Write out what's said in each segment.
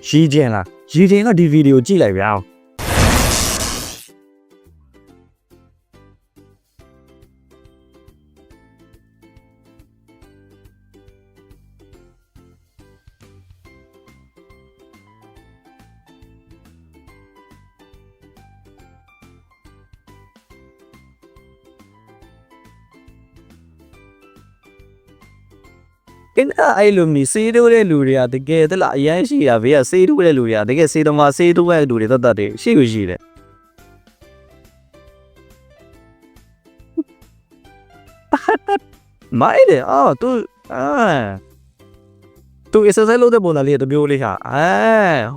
ရီကျင်လားရီကျင်ကဒီဗီဒီယိုကြည့်လိုက်ဗျာအဲ့လိုမျိုးစေးတိုးတဲ့လူတွေကတကယ်တလားအရန်ရှိတာဘေးကစေးတိုးတဲ့လူတွေကတကယ်စေးတော်မှာစေးတိုးတဲ့လူတွေတတ်တယ်ရှိလို့ရှိတယ်မိုက်တယ်အော်သူ exercise လုပ်တဲ့ပုံစံလေးတမျိုးလေးဟာ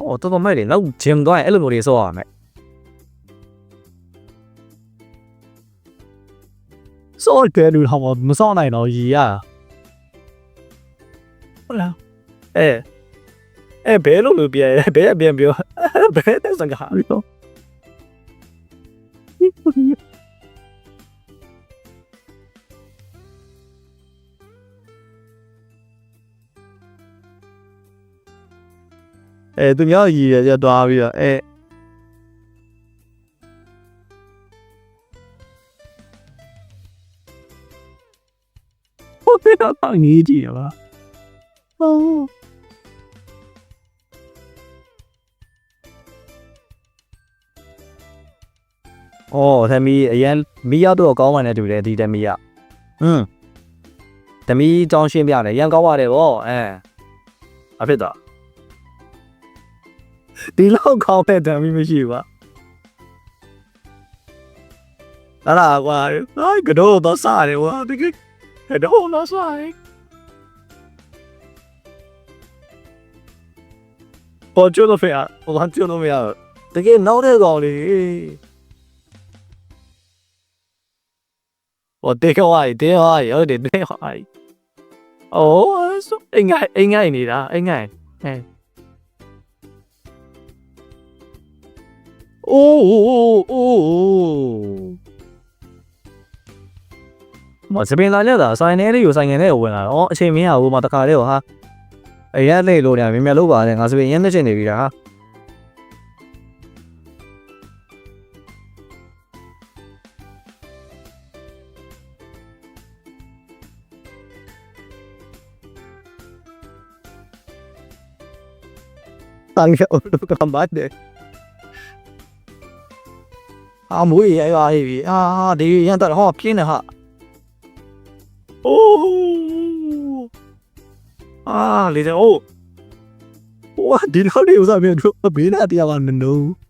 ဟောတော်မိုက်တယ်နောက် gym သွားရင်အဲ့လိုမျိုးတွေစောရမယ်စောတယ်လူဟောမစောနိုင်တော့ရီရဟုတ်လားဘဲလို့လို့ပြန်ဘဲပြန်ပြောဘဲတဲ့စကားပြောသူများရည်ရသွားပြီးတော့ဟုတ်တယ်တော့ငေးကြည့်ရပါသမီးအရင်မီးရောက်တော့ကောင်းမှန်းတူတယ်ဒီသမီးကသမီးကြောင်းရှင်းပြတယ်ရန်ကောင်းပါတယ်ဗောအဖြစ်တော့ဒီလောက်ကောင်းတဲ့သမီးမရှိပါအဲ့ဒါကွာကတော့တော့စားတယ်ကွာဒီကတော့တော့စားတယ်ပေါ်ကျလို့ဖေးဟိုကျလို့မရတကယ်နောက်တဲ့ကောင်လေးဟိုတေးခွာဟုတ်တယ်တေးခွာအိုးအင်္ဂိုင်နေတာအိုးမစပင်လာကြတာဆိုင်နေလေးကိုဆိုင်ငယ်နဲ့ဝင်လာတော့အချိန်မရဘူးမတခါလေးဟောဟာအရင်လေးလို့ညာမြင်မြလို့ပါတယ်ငါစပင်ရမ်းနေချင်နေပြီလား当然我都干嘛的မွေးရရွာပြီဒီရန်တော့ဟောပြင်းနေဟာလေတဲ့ဝါဒီလောက်လေးဥစားမြေတို့ဘေးနာတရားကနနိုး